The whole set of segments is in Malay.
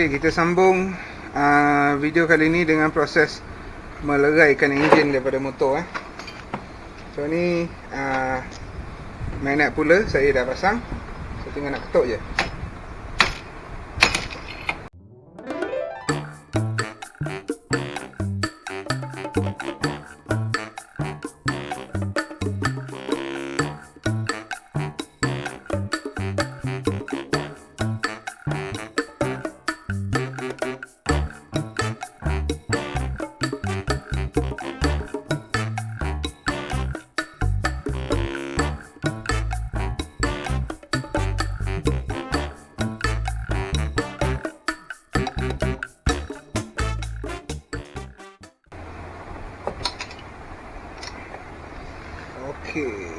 Okey, kita sambung video kali ini dengan proses meleraikan enjin daripada motor. So ni magnet pula saya dah pasang. Saya tinggal nak ketuk je. Okay.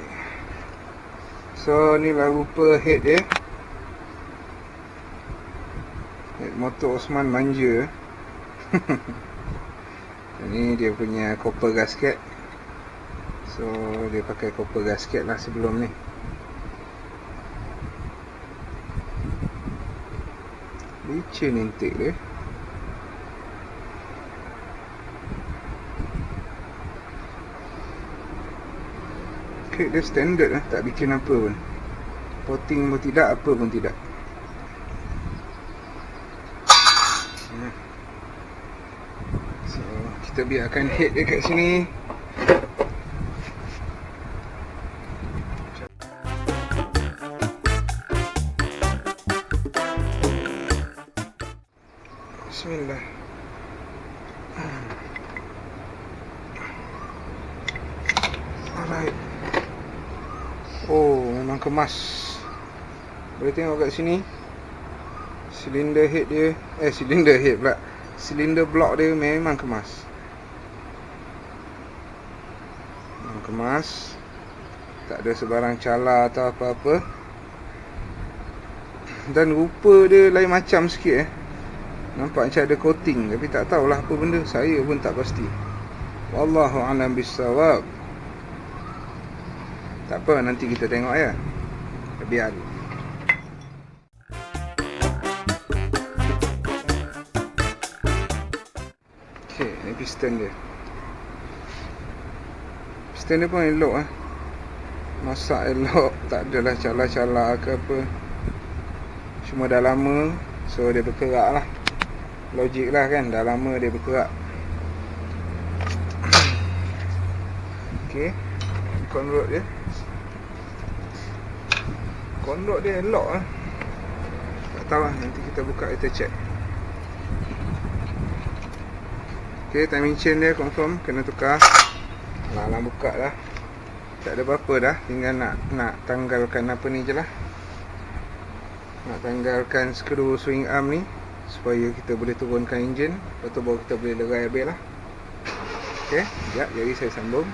So ni lah rupa head dia. Head motor Osman manja. Ni dia punya copper gasket. So dia pakai copper gasket lah sebelum ni. Licin intake dia. Okay, dia standard lah, tak bikin apa pun. Potting pun tidak, apa pun tidak. So, kita biarkan head dia kat sini. Bismillah. Alright. Oh, memang kemas. Boleh tengok kat sini. Silinder head dia, silinder head pula. Silinder block dia memang kemas. Memang kemas. Tak ada sebarang cala atau apa-apa. Dan rupa dia lain macam sikit. Nampak macam ada coating, tapi tak tahulah apa benda. Saya pun tak pasti. Wallahu a'lam bissawab. Tak apa, nanti kita tengok ya. Biar. Okey, ni piston dia. Piston dia pun elok masak elok, tak adalah cala-cala ke apa. Cuma dah lama, so dia berkerak lah. Logik lah kan, dah lama dia berkerak. Okey, conrod dia. Conrod dia elok tak tahu lah, nanti kita buka kita check. Ok, timing chain dia confirm kena tukar. Alang buka dah. Tak ada apa-apa dah, tinggal nak tanggalkan apa ni je lah. Nak tanggalkan skru swing arm ni supaya kita boleh turunkan enjin. Lepas tu baru kita boleh lerai habis lah. Ok, sekejap, jadi saya sambung.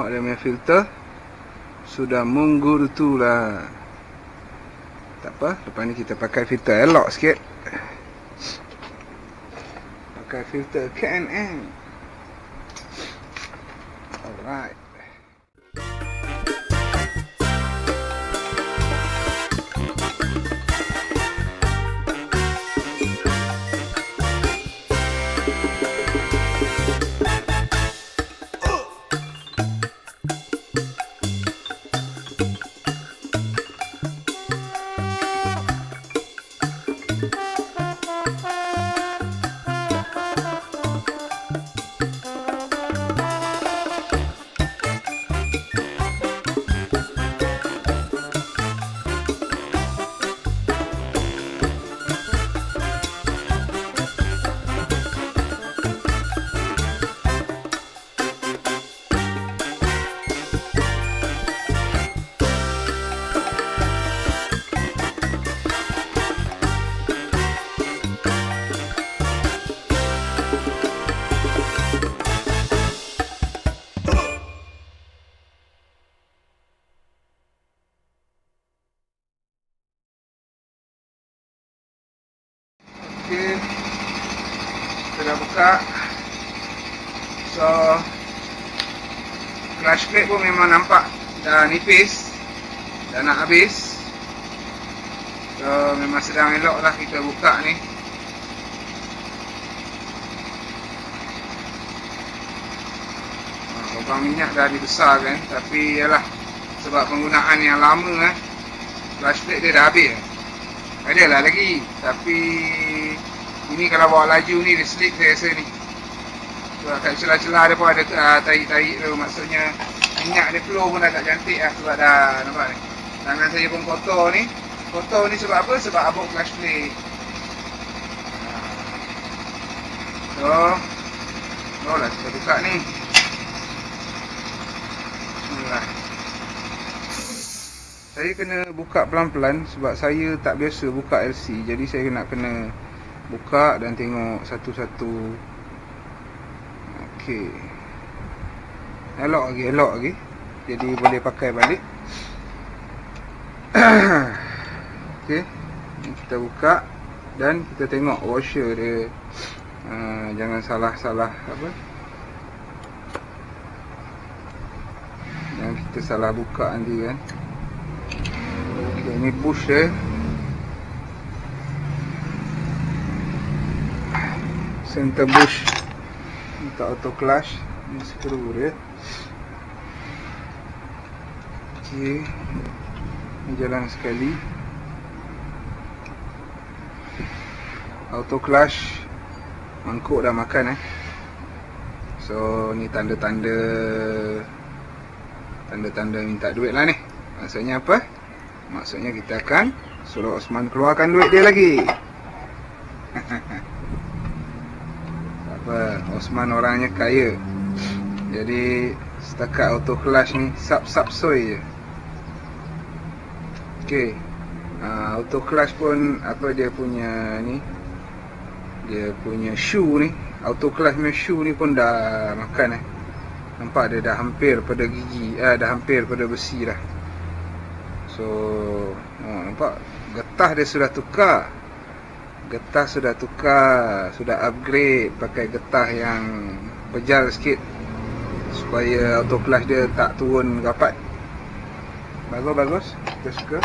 tengok dia punya filter sudah menggurutu lah. Tak apa, lepas ni kita pakai filter elok sikit. Pakai filter K&N. Alright. Okay, kita dah buka. So clutch plate pun memang nampak dah nipis, dah nak habis. So memang sedang elok lah kita buka ni. Lubang minyak dah dibesarkan, tapi yalah, sebab penggunaan yang lama clutch plate dia dah habis. Adalah lagi, tapi ini kalau bawa laju ni dia slip saya rasa ni. Sebab kat celah-celah dia pun ada tarik-tarik tu, maksudnya minyak dia flow pun dah tak cantik lah sebab dah nampak ni. Tangan saya pun kotor ni. Kotor ni sebab apa? Sebab abuk clutch plate. So, lah kita buka ni. Bismillah. Saya kena buka pelan-pelan sebab saya tak biasa buka LC. Jadi saya nak kena buka dan tengok satu-satu. Okey. Elok lagi. Jadi boleh pakai balik. Okey. Kita buka dan kita tengok washer dia. Jangan salah-salah apa. Jangan kita salah buka nanti kan. Okay, ini push dia. Center bush untuk auto clutch. Ini skru dia. Okay, ini jalan sekali. Auto clutch mangkuk dah makan So ni tanda-tanda minta duit lah ni. Maksudnya apa? Maksudnya kita akan suruh Osman keluarkan duit dia lagi. Tak apa, Osman orangnya kaya. Jadi setakat auto clutch ni sap-sap soy je. Okey. Auto clutch pun apa dia punya ni? Dia punya shoe ni, auto clutch punya shoe ni pun dah makan Nampak dia dah hampir pada gigi, dah hampir pada besi dah. So, nampak getah dia sudah tukar. Sudah upgrade pakai getah yang pejal sikit supaya auto clutch dia tak turun rapat. Bagus, kita suka.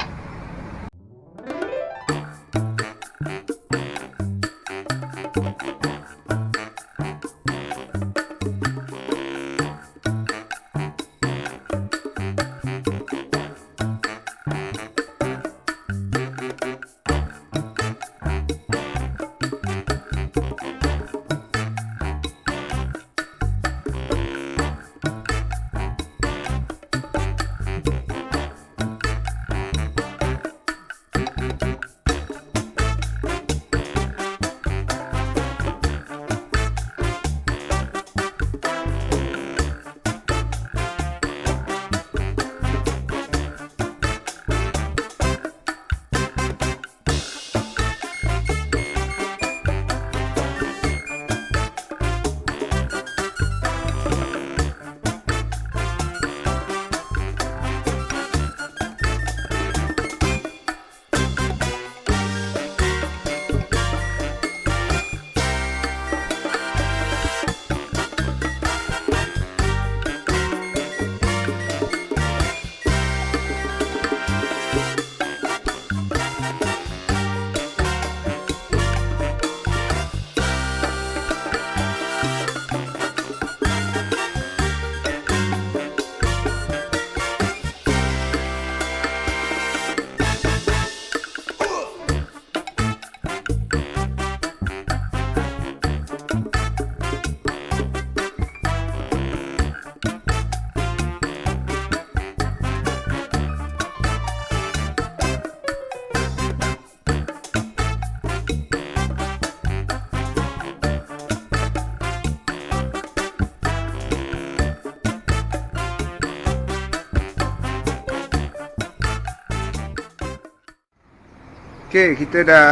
Okey, kita dah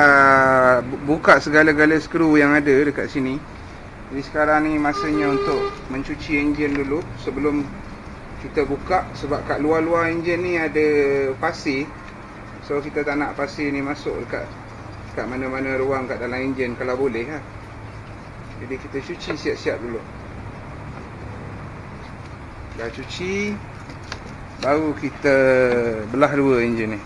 buka segala-gala skru yang ada dekat sini. Jadi sekarang ni masanya untuk mencuci enjin dulu sebelum kita buka, sebab kat luar-luar enjin ni ada pasir. So kita tak nak pasir ni masuk dekat mana-mana ruang kat dalam enjin kalau boleh ha. Jadi kita cuci siap-siap dulu. Dah cuci, baru kita belah dua enjin ni.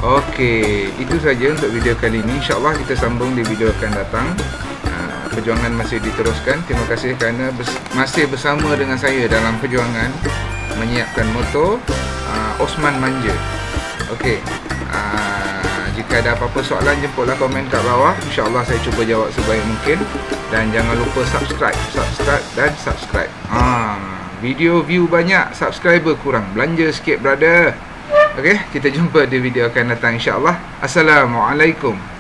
Okey, itu saja untuk video kali ini. InsyaAllah kita sambung di video akan datang. Perjuangan masih diteruskan. Terima kasih kerana masih bersama dengan saya dalam perjuangan menyiapkan motor Osman Manja. Okey, jika ada apa-apa soalan, jemputlah komen kat bawah. InsyaAllah saya cuba jawab sebaik mungkin. Dan jangan lupa subscribe dan subscribe. Video view banyak, subscriber kurang. Belanja sikit brother. Okey, kita jumpa di video akan datang insya-Allah. Assalamualaikum.